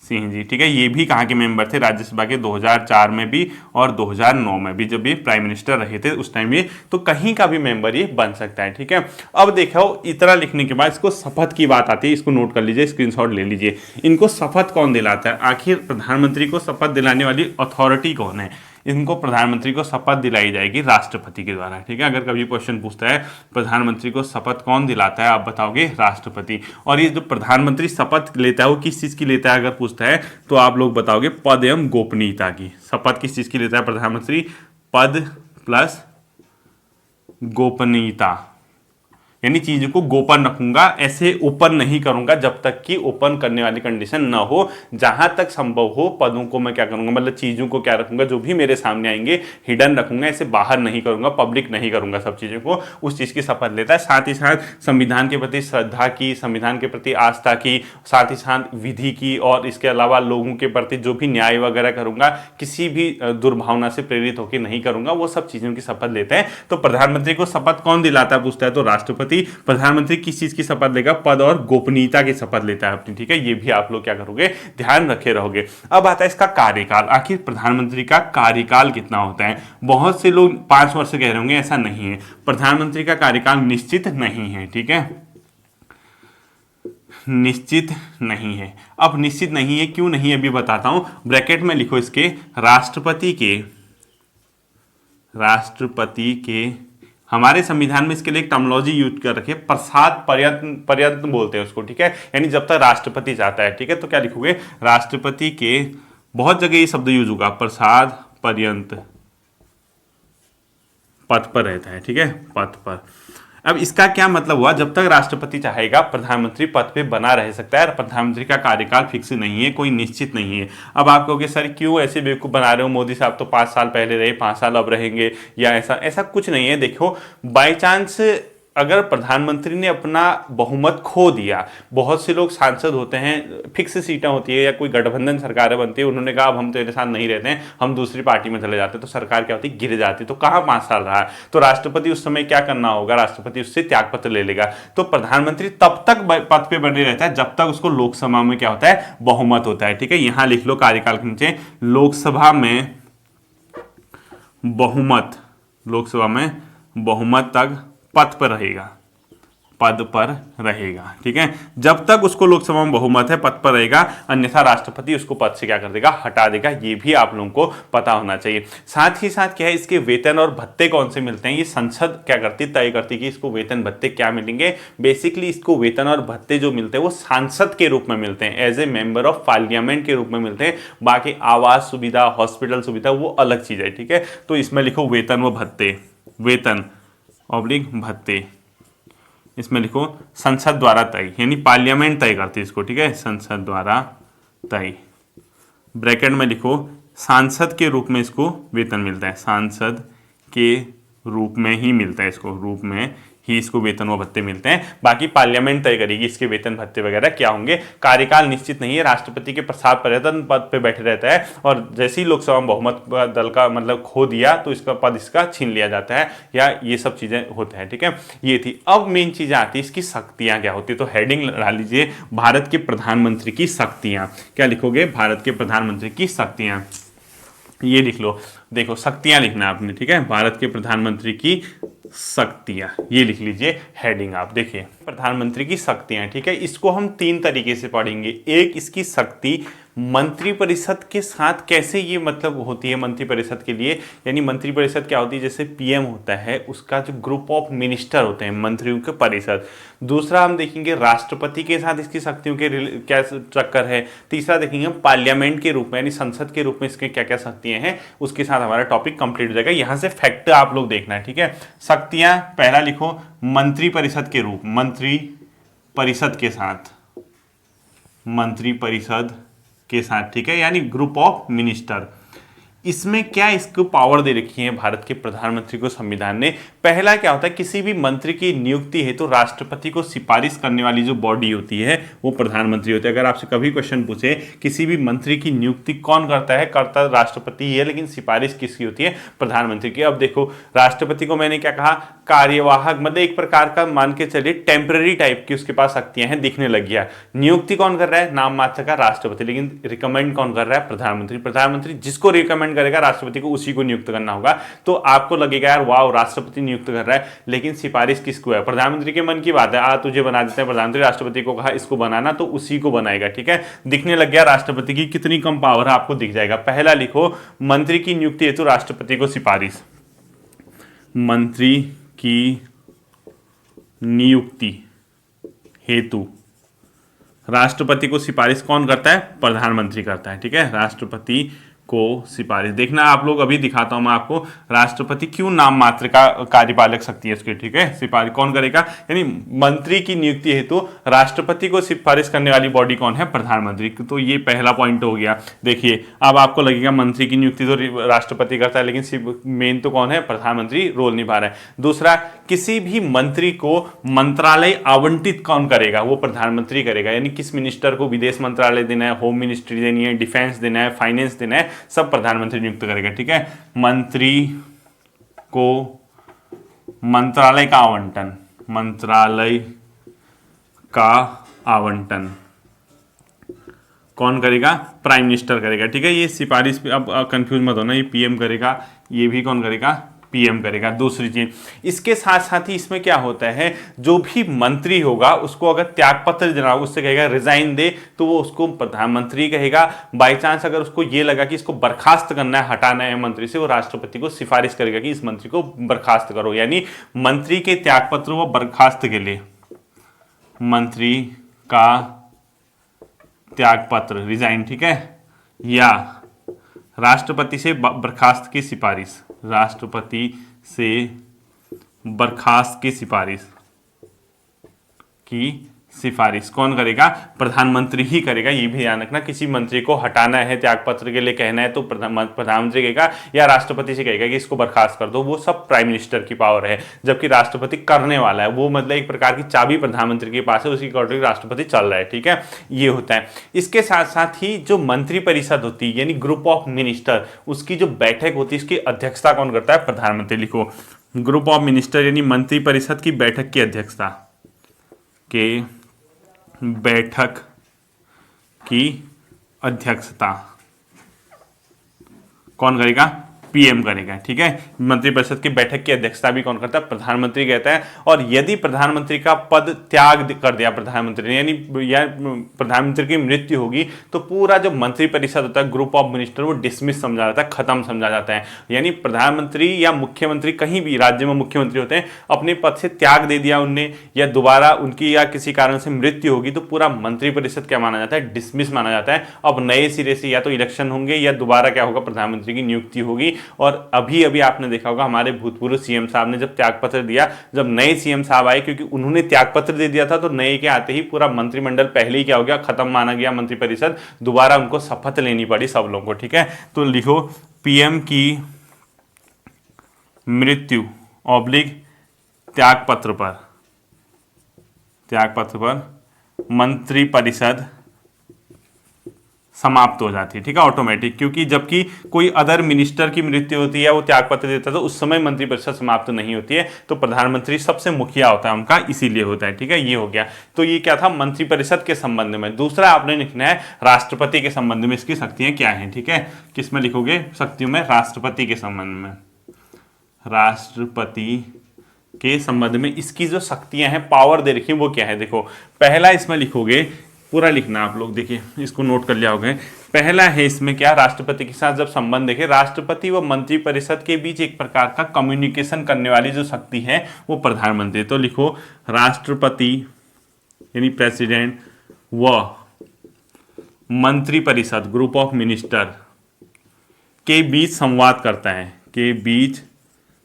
सिंह जी। ठीक है, ये भी कहाँ के मेंबर थे? राज्यसभा के 2004 में भी और 2009 में भी, जब ये प्राइम मिनिस्टर रहे थे उस टाइम ये। तो कहीं का भी मेंबर ये बन सकता है। ठीक है, अब देखो इतना लिखने के बाद इसको शपथ की बात आती है, इसको नोट कर लीजिए, स्क्रीनशॉट ले लीजिए। इनको शपथ कौन दिलाता है? आखिर प्रधानमंत्री को शपथ दिलाने वाली अथॉरिटी कौन है? इनको प्रधानमंत्री को शपथ दिलाई जाएगी राष्ट्रपति के द्वारा। ठीक है, अगर कभी क्वेश्चन पूछता है प्रधानमंत्री को शपथ कौन दिलाता है, आप बताओगे राष्ट्रपति। और ये जो प्रधानमंत्री शपथ लेता है वो किस चीज की लेता है अगर पूछता है तो आप लोग बताओगे पद एवं गोपनीयता की। शपथ किस चीज की लेता है प्रधानमंत्री? पद प्लस गोपनीयता, यानी चीज को गोपन रखूंगा, ऐसे ओपन नहीं करूंगा जब तक कि ओपन करने वाली कंडीशन ना हो। जहां तक संभव हो पदों को मैं क्या करूंगा, मतलब चीजों को क्या रखूंगा, जो भी मेरे सामने आएंगे हिडन रखूंगा, ऐसे बाहर नहीं करूंगा, पब्लिक नहीं करूंगा सब चीजों को। उस चीज की शपथ लेता है। साथ ही साथ संविधान के प्रति श्रद्धा की, संविधान के प्रति आस्था की, साथ ही साथ विधि की, और इसके अलावा लोगों के प्रति जो भी न्याय वगैरह करूंगा किसी भी दुर्भावना से प्रेरित होकर नहीं करूंगा, वो सब चीजों की शपथ लेते हैं। तो प्रधानमंत्री को शपथ कौन दिलाता है पूछता है तो राष्ट्रपति। प्रधानमंत्री किस चीज की शपथ लेगा? पद और गोपनीयता की शपथ लेता है अपनी। ठीक है, ये भी आप लोग क्या करोगे, ध्यान रखे रहोगे। अब आता है इसका कार्यकाल। आखिर प्रधानमंत्री का कार्यकाल कितना होता है? बहुत से लोग 5 वर्ष कह रहे होंगे, ऐसा नहीं है। प्रधानमंत्री का कार्यकाल निश्चित नहीं है। ठीक है, निश्चित नहीं है। अब निश्चित नहीं है, क्यों नहीं है अभी बताता हूं। ब्रैकेट में लिखो इसके, राष्ट्रपति के हमारे संविधान में इसके लिए एक टर्मिनोलॉजी यूज कर रखे, प्रसाद पर्यंत बोलते हैं उसको। ठीक है, यानी जब तक राष्ट्रपति चाहता है। ठीक है, तो क्या लिखोगे? राष्ट्रपति के, बहुत जगह ये शब्द यूज होगा, प्रसाद पर्यंत पद पर रहता है। ठीक है, पद पर। अब इसका क्या मतलब हुआ? जब तक राष्ट्रपति चाहेगा प्रधानमंत्री पद पे बना रह सकता है। प्रधानमंत्री का कार्यकाल फिक्स नहीं है, कोई निश्चित नहीं है। अब आप कहोगे सर क्यों ऐसे बेवकूफ बना रहे हो, मोदी साहब तो 5 साल पहले रहे, 5 साल अब रहेंगे, या ऐसा कुछ नहीं है। देखो, बाई चांस अगर प्रधानमंत्री ने अपना बहुमत खो दिया, बहुत से लोग सांसद होते हैं, फिक्स सीटें होती है, या कोई गठबंधन सरकारें बनती है, उन्होंने कहा अब हम तेरे साथ नहीं रहते हैं, हम दूसरी पार्टी में चले जाते हैं, तो सरकार क्या होती है, गिर जाती। तो कहाँ 5 साल रहा? तो राष्ट्रपति उस समय क्या करना होगा? राष्ट्रपति उससे त्यागपत्र ले लेगा। तो प्रधानमंत्री तब तक पद पे बने रहता है जब तक उसको लोकसभा में क्या होता है, बहुमत होता है। ठीक है, यहां लिख लो कार्यकाल के नीचे, लोकसभा में बहुमत, लोकसभा में बहुमत तक पद पर रहेगा, पद पर रहेगा। ठीक है, जब तक उसको लोकसभा में बहुमत है पद पर रहेगा, अन्यथा राष्ट्रपति उसको पद से क्या कर देगा, हटा देगा। ये भी आप लोगों को पता होना चाहिए। साथ ही साथ क्या है, इसके वेतन और भत्ते कौन से मिलते हैं, ये संसद क्या करती है, तय करती है कि इसको वेतन भत्ते क्या मिलेंगे। बेसिकली इसको वेतन और भत्ते जो मिलते हैं वो सांसद के रूप में मिलते हैं, as a member of parliament के रूप में मिलते हैं। बाकी आवास सुविधा, हॉस्पिटल सुविधा वो अलग चीज है। ठीक है, तो इसमें लिखो वेतन व भत्ते, वेतन ऑब्लिक भत्ते, इसमें लिखो संसद द्वारा तय, यानी पार्लियामेंट तय करती है इसको। ठीक है, संसद द्वारा तय, ब्रैकेट में लिखो सांसद के रूप में इसको वेतन मिलता है, सांसद के रूप में ही मिलता है, इसको रूप में ही इसको वेतन व भत्ते मिलते हैं। बाकी पार्लियामेंट तय करेगी इसके वेतन भत्ते वगैरह क्या होंगे। कार्यकाल निश्चित नहीं है, राष्ट्रपति के प्रसाद पर्यटन पद पे बैठे रहता है, और जैसे ही लोकसभा में बहुमत दल का मतलब खो दिया तो इसका पद इसका छीन लिया जाता है, या ये सब चीजें होते हैं। ठीक है, ये थी। अब मेन चीजें आती है इसकी शक्तियां क्या होती है, तो हेडिंग डाल लीजिए भारत के प्रधानमंत्री की शक्तियां। क्या लिखोगे, भारत के प्रधानमंत्री की शक्तियां, ये लिख लो। देखो शक्तियां लिखना आपने। ठीक है, भारत के प्रधानमंत्री की शक्तियां, ये लिख लीजिए हेडिंग आप। देखिए प्रधानमंत्री की शक्तियां, ठीक है, इसको हम 3 तरीके से पढ़ेंगे। एक, इसकी शक्ति मंत्रिपरिषद के साथ कैसे ये मतलब होती है मंत्रिपरिषद के लिए, यानी मंत्रिपरिषद क्या होती है, जैसे पीएम होता है उसका जो ग्रुप ऑफ मिनिस्टर होते हैं, मंत्रियों के परिषद। दूसरा हम देखेंगे राष्ट्रपति के साथ इसकी शक्तियों के क्या चक्कर है। तीसरा देखेंगे पार्लियामेंट के रूप में, यानी संसद के रूप में इसके क्या क्या शक्तियां हैं, उसके साथ हमारा टॉपिक कंप्लीट हो जाएगा। यहां से फैक्ट आप लोग देखना है। ठीक है, शक्तियां पहला लिखो मंत्रिपरिषद के रूप, मंत्रिपरिषद के साथ, मंत्रिपरिषद के साथ। ठीक है, यानी ग्रुप ऑफ मिनिस्टर। इसमें क्या इसको पावर दे रखी है भारत के प्रधानमंत्री को संविधान ने। पहला क्या होता है, किसी भी मंत्री की नियुक्ति है तो राष्ट्रपति को सिफारिश करने वाली जो बॉडी होती है वो प्रधानमंत्री होती है। अगर आपसे कभी क्वेश्चन पूछे किसी भी मंत्री की नियुक्ति कौन करता है, करता राष्ट्रपति ही है, लेकिन सिफारिश किसकी होती है, प्रधानमंत्री की। अब देखो राष्ट्रपति को मैंने क्या कहा, कार्यवाहक, मतलब एक प्रकार का मान के चलिए टेम्पररी टाइप की उसके पास शक्तियां हैं, दिखने लग गया। नियुक्ति कौन कर रहा है, नाम मात्र का राष्ट्रपति, लेकिन रिकमेंड कौन कर रहा है, प्रधानमंत्री। प्रधानमंत्री जिसको रिकमेंड करेगा राष्ट्रपति को उसी को नियुक्त करना होगा। तो आपको लगेगा यार वाह राष्ट्रपति नियुक्त कर रहा है, लेकिन सिफारिश किसको है, प्रधानमंत्री के मन की बात है, तुझे बना देते हैं प्रधानमंत्री, राष्ट्रपति को कहा इसको बनाना तो उसी को बनाएगा। ठीक है, दिखने लग गया राष्ट्रपति की कितनी कम पावर है, आपको दिख जाएगा। पहला लिखो मंत्री की नियुक्ति हेतु राष्ट्रपति को सिफारिश, मंत्री की नियुक्ति हेतु राष्ट्रपति को सिफारिश कौन करता है, प्रधानमंत्री करता है। ठीक है, राष्ट्रपति को सिफारिश। देखना आप लोग, अभी दिखाता हूं मैं आपको राष्ट्रपति क्यों नाम मात्र का कार्यपालक शक्ति है उसकी। ठीक है, सिफारिश कौन करेगा, यानी मंत्री की नियुक्ति हेतु राष्ट्रपति को सिफारिश करने वाली बॉडी कौन है, प्रधानमंत्री। तो ये पहला पॉइंट हो गया। देखिए अब आपको लगेगा मंत्री की नियुक्ति तो राष्ट्रपति करता है, लेकिन मेन तो कौन है, प्रधानमंत्री रोल निभा रहा है। दूसरा, किसी भी मंत्री को मंत्रालय आवंटित कौन करेगा, वो प्रधानमंत्री करेगा, यानी किस मिनिस्टर को विदेश मंत्रालय देना है, होम मिनिस्ट्री देनी है, डिफेंस देना है, फाइनेंस देना है, सब प्रधानमंत्री नियुक्त करेगा। ठीक है, मंत्री को मंत्रालय का आवंटन, मंत्रालय का आवंटन कौन करेगा, प्राइम मिनिस्टर करेगा। ठीक है, ये सिफारिश पे अब कंफ्यूज मत होना, ये पीएम करेगा, ये भी कौन करेगा, पीएम करेगा। दूसरी चीज इसके साथ साथ ही इसमें क्या होता है, जो भी मंत्री होगा उसको अगर त्यागपत्र देना होगा, उससे कहेगा रिजाइन दे, तो वो उसको प्रधानमंत्री कहेगा। बाई चांस अगर उसको ये लगा कि इसको बर्खास्त करना है, हटाना है मंत्री से, वो राष्ट्रपति को सिफारिश करेगा कि इस मंत्री को बर्खास्त करो। यानी मंत्री के त्यागपत्र व बर्खास्त के लिए, मंत्री का त्यागपत्र रिजाइन, ठीक है, या राष्ट्रपति से बर्खास्त की सिफारिश, राष्ट्रपति से बर्खास्त की सिफारिश की सिफारिश कौन करेगा, प्रधानमंत्री ही करेगा। ये भी ध्यान रखना, किसी मंत्री को हटाना है, त्यागपत्र के लिए कहना है तो प्रधानमंत्री कहेगा या राष्ट्रपति से कहेगा कि इसको बर्खास्त कर दो, वो सब प्राइम मिनिस्टर की पावर है। जबकि राष्ट्रपति करने वाला है, वो मतलब एक प्रकार की चाबी प्रधानमंत्री के पास है, उसकी अकॉर्डिंग राष्ट्रपति चल रहा है। ठीक है, ये होता है। इसके साथ साथ ही जो मंत्रिपरिषद होती है यानी ग्रुप ऑफ मिनिस्टर, उसकी जो बैठक होती है उसकी अध्यक्षता कौन करता है, प्रधानमंत्री। लिखो ग्रुप ऑफ मिनिस्टर यानी मंत्रिपरिषद की बैठक की अध्यक्षता, के बैठक की अध्यक्षता कौन करेगा, पीएम करेगा। ठीक है, मंत्रिपरिषद की बैठक की अध्यक्षता भी कौन करता है? प्रधानमंत्री कहता है। और यदि प्रधानमंत्री का पद त्याग कर दिया प्रधानमंत्री ने, यानी या प्रधानमंत्री की मृत्यु होगी, तो पूरा जो मंत्रिपरिषद होता है, ग्रुप ऑफ मिनिस्टर, वो डिसमिस समझा जाता है, खत्म समझा जाता है। यानी प्रधानमंत्री या मुख्यमंत्री, कहीं भी राज्य में मुख्यमंत्री होते हैं, अपने पद से त्याग दे दिया उनने, या दोबारा उनकी या किसी कारण से मृत्यु होगी, तो पूरा मंत्रिपरिषद क्या माना जाता है? डिसमिस माना जाता है। अब नए सिरे से या तो इलेक्शन होंगे या दोबारा क्या होगा? प्रधानमंत्री की नियुक्ति होगी। और अभी अभी आपने देखा होगा हमारे भूतपूर्व सीएम साहब ने जब त्यागपत्र दिया, जब नए सीएम साहब आए, क्योंकि उन्होंने त्यागपत्र दे दिया था, तो नए के आते ही पूरा मंत्रिमंडल पहले ही क्या हो गया? खत्म माना गया मंत्रिपरिषद, दोबारा उनको शपथ लेनी पड़ी सब लोगों को। ठीक है, तो लिखो पीएम की मृत्यु ऑब्लिक त्यागपत्र पर मंत्रिपरिषद समाप्त हो जाती है। ठीक है, ऑटोमेटिक, क्योंकि जबकि कोई अदर मिनिस्टर की मृत्यु होती है, वो त्यागपत्र देता है, तो उस समय मंत्रिपरिषद समाप्त नहीं होती है। तो प्रधानमंत्री सबसे मुखिया होता है उनका, इसीलिए होता है। ठीक है, ये हो गया। तो ये क्या था? मंत्रिपरिषद के संबंध में। दूसरा आपने लिखना है राष्ट्रपति के संबंध में, इसकी शक्तियां क्या हैं। ठीक है, किस में लिखोगे? शक्तियों में, राष्ट्रपति के संबंध में। राष्ट्रपति के संबंध में इसकी जो शक्तियां हैं, पावर दे रखी है, वो क्या है? देखो, पहला इसमें लिखोगे, पूरा लिखना आप लोग, देखिए इसको नोट कर लिया होगा। पहला है इसमें क्या? राष्ट्रपति के साथ जब संबंध देखें, राष्ट्रपति व मंत्रिपरिषद के बीच एक प्रकार का कम्युनिकेशन करने वाली जो शक्ति है, वो प्रधानमंत्री। तो लिखो राष्ट्रपति यानी प्रेसिडेंट व मंत्रिपरिषद, ग्रुप ऑफ मिनिस्टर के बीच संवाद करता है। के बीच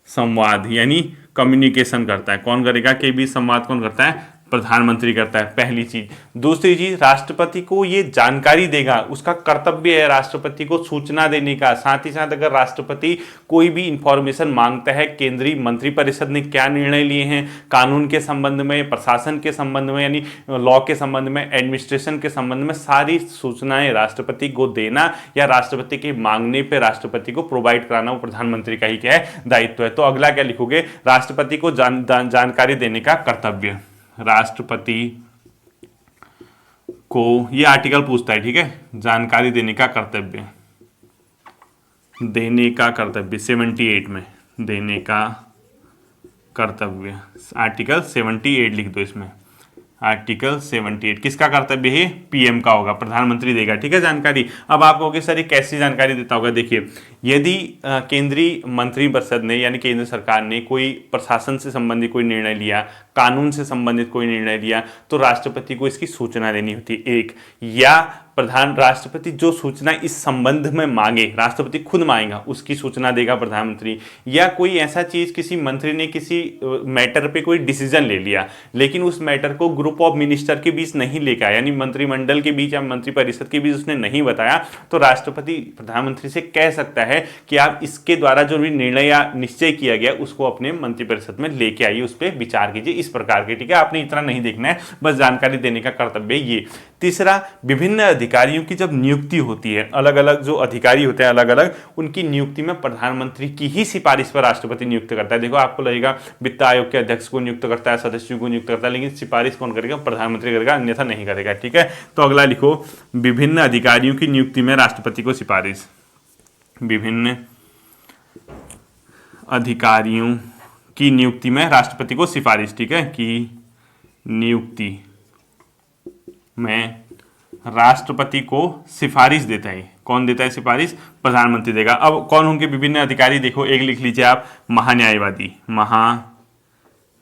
संवाद यानी कम्युनिकेशन करता है। कौन करेगा? के बीच संवाद कौन करता है? प्रधानमंत्री करता है, पहली चीज। दूसरी चीज, राष्ट्रपति को ये जानकारी देगा, उसका कर्तव्य है राष्ट्रपति को सूचना देने का। साथ ही साथ अगर राष्ट्रपति कोई भी इंफॉर्मेशन मांगता है, केंद्रीय मंत्रिपरिषद ने क्या निर्णय लिए हैं कानून के संबंध में, प्रशासन के संबंध में, यानी लॉ के संबंध में, एडमिनिस्ट्रेशन के संबंध में, सारी सूचनाएं राष्ट्रपति को देना या राष्ट्रपति के मांगने पर राष्ट्रपति को प्रोवाइड कराना, वो प्रधानमंत्री का ही क्या है? दायित्व है। तो अगला क्या लिखोगे? राष्ट्रपति को जानकारी देने का कर्तव्य। राष्ट्रपति को, ये आर्टिकल पूछता है, ठीक है, जानकारी देने का कर्तव्य, देने का कर्तव्य 78 में, देने का कर्तव्य। आर्टिकल 78 लिख दो इसमें। आर्टिकल 78 किसका कर्तव्य है? पीएम का होगा, प्रधानमंत्री देगा। ठीक है, जानकारी। अब आप कहोगे सर ये कैसी जानकारी देता होगा? देखिए, यदि केंद्रीय मंत्रिपरिषद ने यानी केंद्र सरकार ने कोई प्रशासन से संबंधित कोई निर्णय लिया, कानून से संबंधित कोई निर्णय लिया, तो राष्ट्रपति को इसकी सूचना देनी होती है। एक, या राष्ट्रपति जो सूचना इस संबंध में मांगे, राष्ट्रपति खुद मांगेगा, उसकी सूचना देगा प्रधानमंत्री। या कोई ऐसा चीज, किसी मंत्री ने किसी मैटर पे कोई डिसीजन ले लिया, लेकिन उस मैटर को ग्रुप ऑफ मिनिस्टर के बीच नहीं लेकर आया, यानी मंत्रिमंडल के बीच या मंत्रिपरिषद के बीच उसने नहीं बताया, तो राष्ट्रपति प्रधानमंत्री से कह सकता है कि आप इसके द्वारा जो भी निर्णय या निश्चय किया गया उसको अपने मंत्रिपरिषद में लेके आइए, उस पर विचार कीजिए, इस प्रकार के। ठीक है, आपने इतना नहीं देखना है, बस जानकारी देने का कर्तव्य ये। तीसरा, विभिन्न अधिकारियों की जब नियुक्ति होती है, अलग अलग जो अधिकारी होते हैं अलग अलग, उनकी नियुक्ति में प्रधानमंत्री की ही सिफारिश पर राष्ट्रपति नियुक्त करता है। देखो, आपको लगेगा वित्त आयोग के अध्यक्ष को नियुक्त करता है, सदस्यों को नियुक्त करता है, लेकिन सिफारिश कौन करेगा? प्रधानमंत्री करेगा, अन्यथा नहीं करेगा। ठीक है, तो अगला लिखो, विभिन्न अधिकारियों की नियुक्ति में राष्ट्रपति को सिफारिश। विभिन्न अधिकारियों की नियुक्ति में राष्ट्रपति को सिफारिश। ठीक है, की नियुक्ति में राष्ट्रपति को सिफारिश देता है। कौन देता है सिफारिश? प्रधानमंत्री देगा। अब कौन होंगे विभिन्न अधिकारी? देखो, एक लिख लीजिए आप, महान्यायवादी।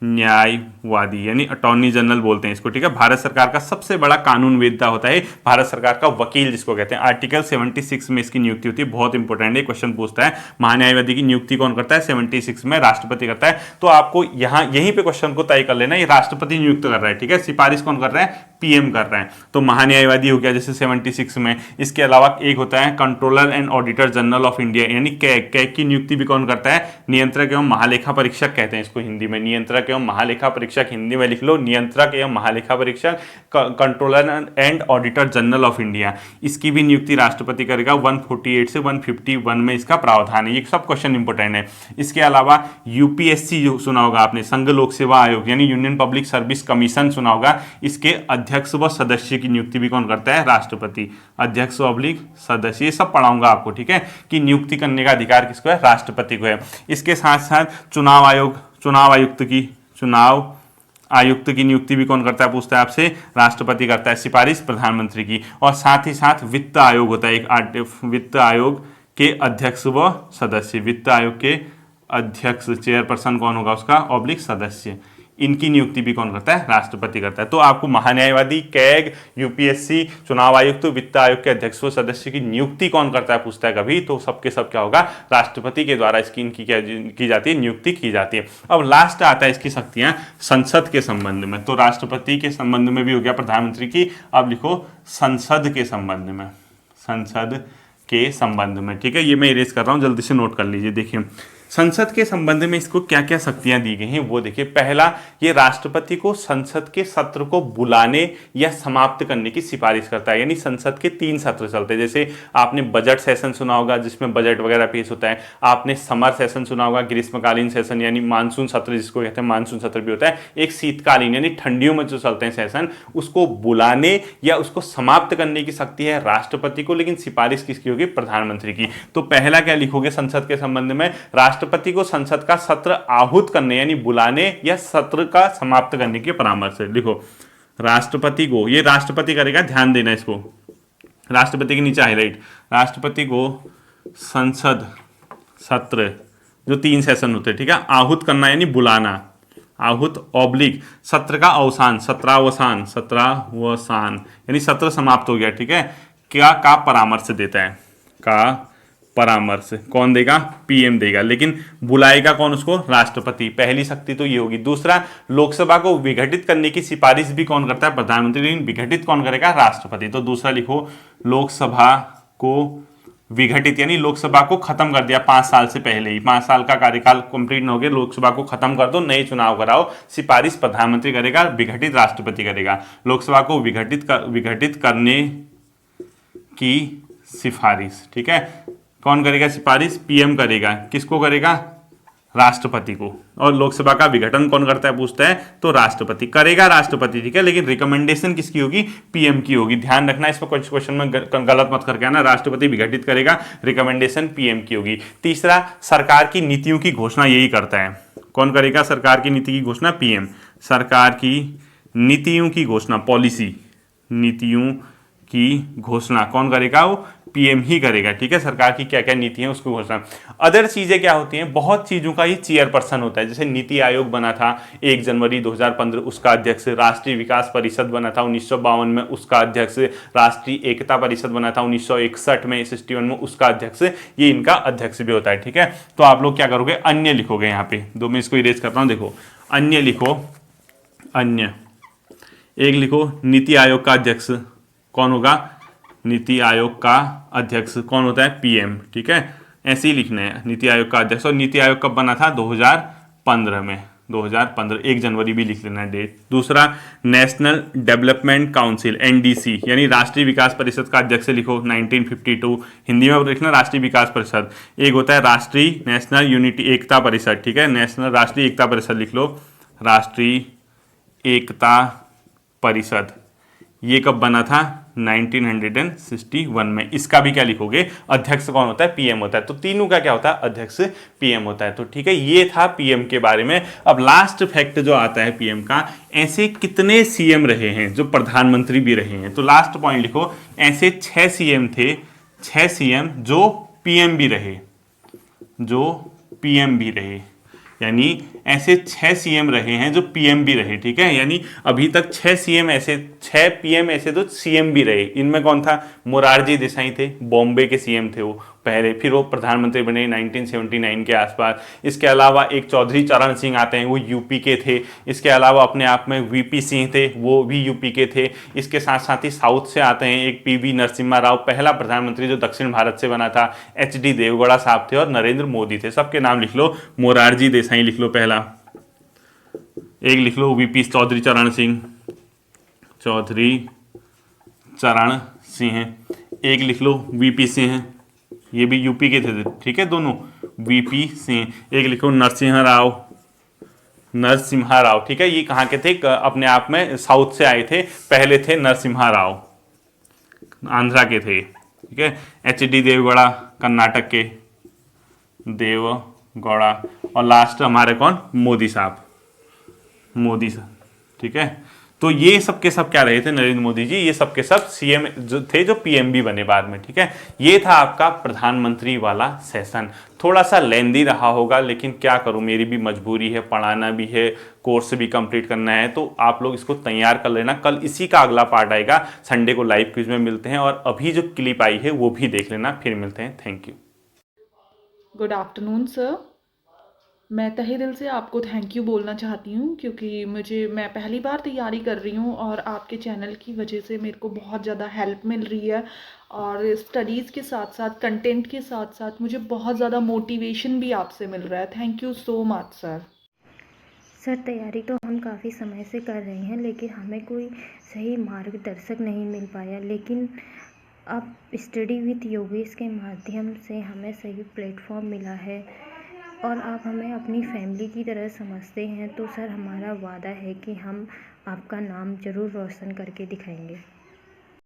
न्यायवादी यानी अटॉर्नी जनरल बोलते हैं इसको। ठीक है, भारत सरकार का सबसे बड़ा कानून वेत्ता होता है, भारत सरकार का वकील जिसको कहते हैं। आर्टिकल 76 में इसकी नियुक्ति होती है, बहुत इंपॉर्टेंट है, क्वेश्चन पूछता है। महान्यायवादी की नियुक्ति कौन करता है? 76 में राष्ट्रपति करता है। तो आपको यहीं पे क्वेश्चन को तय कर लेना, ये राष्ट्रपति नियुक्त कर रहा है। ठीक है, सिफारिश कौन कर रहा है? पीएम कर रहा है। तो महान्यायवादी हो गया जैसे 76 में। इसके अलावा एक होता है controller and auditor general of India, यानी कैग की नियुक्ति भी कौन करता है? नियंत्रक एवं महालेखा परीक्षक कहते हैं इसको हिंदी में। नियंत्रक एवं महालेखा परीक्षक, हिंदी में लिख लो, नियंत्रक एवं महालेखा परीक्षक, controller and auditor general of India. इसकी भी नियुक्ति राष्ट्रपति करेगा। 148 से 151 में इसका प्रावधान है। ये सब क्वेश्चन इंपॉर्टेंट है। इसके अलावा यूपीएससी जो सुना होगा आपने, संघ लोक सेवा आयोग यानी यूनियन पब्लिक सर्विस कमीशन सुना होगा, इसके अध्यक्ष अध्यक्ष व सदस्य की नियुक्ति भी कौन करता है? राष्ट्रपति। अध्यक्ष ऑब्लिक सदस्य, ये सब पढ़ाऊंगा आपको, ठीक है, कि नियुक्ति करने का अधिकार किसको है? राष्ट्रपति को है। इसके साथ साथ चुनाव आयोग, चुनाव आयुक्त की नियुक्ति भी कौन करता है? पूछता है आपसे, राष्ट्रपति करता है। सिफारिश प्रधानमंत्री की। और साथ ही साथ वित्त आयोग होता है एक, वित्त आयोग के अध्यक्ष व सदस्य, वित्त आयोग के अध्यक्ष चेयरपर्सन कौन होगा उसका? ऑब्लिक सदस्य। इनकी नियुक्ति भी कौन करता है? राष्ट्रपति करता है। तो आपको महान्यायवादी, कैग, यूपीएससी, चुनाव आयुक्त, वित्त आयोग के अध्यक्ष व सदस्य की नियुक्ति कौन करता है पूछता है कभी, तो सबके सब क्या होगा? राष्ट्रपति के द्वारा इसकी इनकी क्या की जाती है? नियुक्ति की जाती है। अब लास्ट आता है इसकी शक्तियां संसद के संबंध में। तो राष्ट्रपति के संबंध में भी हो गया प्रधानमंत्री की। अब लिखो संसद के संबंध में, संसद के संबंध में, ठीक है, ये मैं इरेज कर रहा हूं, जल्दी से नोट कर लीजिए। देखिए संसद के संबंध में इसको क्या क्या शक्तियां दी गई हैं वो देखिए। पहला, ये राष्ट्रपति को संसद के सत्र को बुलाने या समाप्त करने की सिफारिश करता है। यानी संसद के 3 सत्र चलते हैं। जैसे आपने बजट सेशन सुना होगा जिसमें बजट वगैरह पेश होता है। आपने समर सेशन सुना होगा, ग्रीष्मकालीन सेशन यानी मानसून सत्र जिसको कहते हैं, मानसून सत्र भी होता है। एक शीतकालीन यानी ठंडियों में जो चलते हैं सेशन, उसको बुलाने या उसको समाप्त करने की शक्ति है राष्ट्रपति को, लेकिन सिफारिश किसकी होगी? प्रधानमंत्री की। तो पहला क्या लिखोगे संसद के संबंध में? राष्ट्रपति को संसद का सत्र आहूत करने यानी बुलाने या सत्र का समाप्त करने के परामर्श है। लिखो राष्ट्रपति को, ये राष्ट्रपति करेगा, ध्यान देना इसको, राष्ट्रपति के नीचे हाईलाइट, राष्ट्रपति को संसद सत्र जो 3 सेशन होते हैं, ठीक है, आहूत करना यानी बुलाना, आहूत ऑब्लिक सत्र का अवसान, सत्रावसान यानी सत्र समाप्त हो गया, ठीक है, क्या का परामर्श देता है? का परामर्श कौन देगा? पीएम देगा। लेकिन बुलाएगा कौन उसको? राष्ट्रपति। पहली शक्ति तो ये होगी। दूसरा, लोकसभा को विघटित करने की सिफारिश भी कौन करता है? प्रधानमंत्री। लेकिन विघटित कौन करेगा? राष्ट्रपति। तो दूसरा लिखो, लोकसभा को विघटित यानी लोकसभा को खत्म कर दिया 5 साल से पहले ही, 5 साल का कार्यकाल कंप्लीट न हो गया, लोकसभा को खत्म कर दो, नए चुनाव कराओ। सिफारिश प्रधानमंत्री करेगा, विघटित राष्ट्रपति करेगा। लोकसभा को विघटित करने की सिफारिश, ठीक है, कौन करेगा सिफारिश? पीएम करेगा। किसको करेगा? राष्ट्रपति को। और लोकसभा का विघटन कौन करता है पूछता है, तो राष्ट्रपति करेगा, राष्ट्रपति, ठीक है, लेकिन रिकमेंडेशन किसकी होगी? पीएम की होगी। ध्यान रखना, इसमें कुछ क्वेश्चन में गलत मत करके आना, राष्ट्रपति विघटित करेगा, रिकमेंडेशन पीएम की होगी। तीसरा, सरकार की नीतियों की घोषणा यही करता है। कौन करेगा सरकार की नीति की घोषणा? पीएम। सरकार की नीतियों की घोषणा, पॉलिसी, नीतियों की घोषणा कौन करेगा? वो पीएम ही करेगा, ठीक है, सरकार की क्या क्या नीति है उसको घोषणा। अदर चीजें क्या होती हैं? बहुत चीजों का ये चेयरपर्सन होता है। जैसे नीति आयोग बना था 1 जनवरी 2015, उसका अध्यक्ष। राष्ट्रीय विकास परिषद बना था 1952 में, उसका अध्यक्ष। राष्ट्रीय एकता परिषद बना था 1961 में, 61 में, उसका अध्यक्ष। ये इनका अध्यक्ष भी होता है, ठीक है। तो आप लोग क्या करोगे? अन्य लिखोगे यहाँ पे, 2 में इसको इरेज करता हूँ, देखो अन्य लिखो, अन्य। एक लिखो नीति आयोग का अध्यक्ष कौन होगा? नीति आयोग का अध्यक्ष कौन होता है? पीएम, ठीक है, ऐसे ही लिखना है नीति आयोग का अध्यक्ष। और नीति आयोग कब बना था? 2015 में, 2015, 1 जनवरी भी लिख लेना है डेट। दूसरा, नेशनल डेवलपमेंट काउंसिल, एनडीसी यानी राष्ट्रीय विकास परिषद का अध्यक्ष लिखो 1952, हिंदी में लिखना राष्ट्रीय विकास परिषद। एक होता है राष्ट्रीय नेशनल यूनिटी एकता परिषद, ठीक है, नेशनल राष्ट्रीय एकता परिषद लिख लो, राष्ट्रीय एकता परिषद। ये कब बना था? 1961 में। इसका भी क्या लिखोगे? अध्यक्ष कौन होता है? पीएम होता है। तो तीनों का क्या होता है? अध्यक्ष पीएम होता है। तो ठीक है, ये था पीएम के बारे में। अब लास्ट फैक्ट जो आता है पीएम का, ऐसे कितने सीएम रहे हैं जो प्रधानमंत्री भी रहे हैं? तो लास्ट पॉइंट लिखो, ऐसे 6 सीएम थे, 6 सीएम जो पीएम भी रहे, जो पीएम भी रहे, यानी ऐसे 6 सीएम रहे हैं जो पीएम भी रहे, ठीक है। यानी अभी तक 6 सीएम ऐसे, 6 पीएम ऐसे तो सीएम भी रहे। इनमें कौन था? मोरारजी देसाई थे, बॉम्बे के सीएम थे वो पहले, फिर वो प्रधानमंत्री बने 1979 के आसपास। इसके अलावा एक चौधरी चरण सिंह आते हैं, वो यूपी के थे। इसके अलावा अपने आप में वीपी सिंह थे, वो भी यूपी के थे। इसके साथ साथ ही साउथ से आते हैं एक पीवी नरसिम्हा राव, पहला प्रधानमंत्री जो दक्षिण भारत से बना था। एचडी देवगौड़ा साहब थे और नरेंद्र मोदी थे। सबके नाम लिख लो, मोरारजी देसाई लिख लो पहला, एक लिख लो वीपी चौधरी चरण सिंह, चौधरी चरण सिंह, एक लिख लो वीपी सिंह, ये भी यूपी के थे, ठीक है दोनों, वीपी सिंह। एक लिखो नरसिम्हा राव, नरसिम्हा राव, ठीक है। ये कहाँ के थे? अपने आप में साउथ से आए थे, पहले थे नरसिम्हा राव, आंध्रा के थे, ठीक है। एच.डी. देवगौड़ा कर्नाटक के, देवगौड़ा। और लास्ट हमारे कौन? मोदी साहब, मोदी साहब, ठीक है। तो ये सब के सब क्या रहे थे? नरेंद्र मोदी जी, ये सब के सब सीएम जो थे, जो पीएम भी बने बाद में, ठीक है। ये था आपका प्रधानमंत्री वाला सेशन। थोड़ा सा लेंदी रहा होगा, लेकिन क्या करूं, मेरी भी मजबूरी है, पढ़ाना भी है, कोर्स भी कंप्लीट करना है, तो आप लोग इसको तैयार कर लेना। कल इसी का अगला पार्ट आएगा, संडे को लाइव क्विज में मिलते हैं, और अभी जो क्लिप आई है वो भी देख लेना, फिर मिलते हैं। Thank you. Good afternoon sir. मैं तहे दिल से आपको थैंक यू बोलना चाहती हूँ, क्योंकि मैं पहली बार तैयारी कर रही हूँ और आपके चैनल की वजह से मेरे को बहुत ज़्यादा हेल्प मिल रही है, और स्टडीज़ के साथ साथ, कंटेंट के साथ साथ मुझे बहुत ज़्यादा मोटिवेशन भी आपसे मिल रहा है। Thank you so much sir. Sir, तैयारी तो हम काफ़ी समय से कर रहे हैं, लेकिन हमें कोई सही मार्गदर्शक नहीं मिल पाया। लेकिन अब स्टडी विथ योगेश के माध्यम से हमें सही प्लेटफॉर्म मिला है, और आप हमें अपनी फैमिली की तरह समझते हैं। तो सर, हमारा वादा है कि हम आपका नाम ज़रूर रोशन करके दिखाएंगे।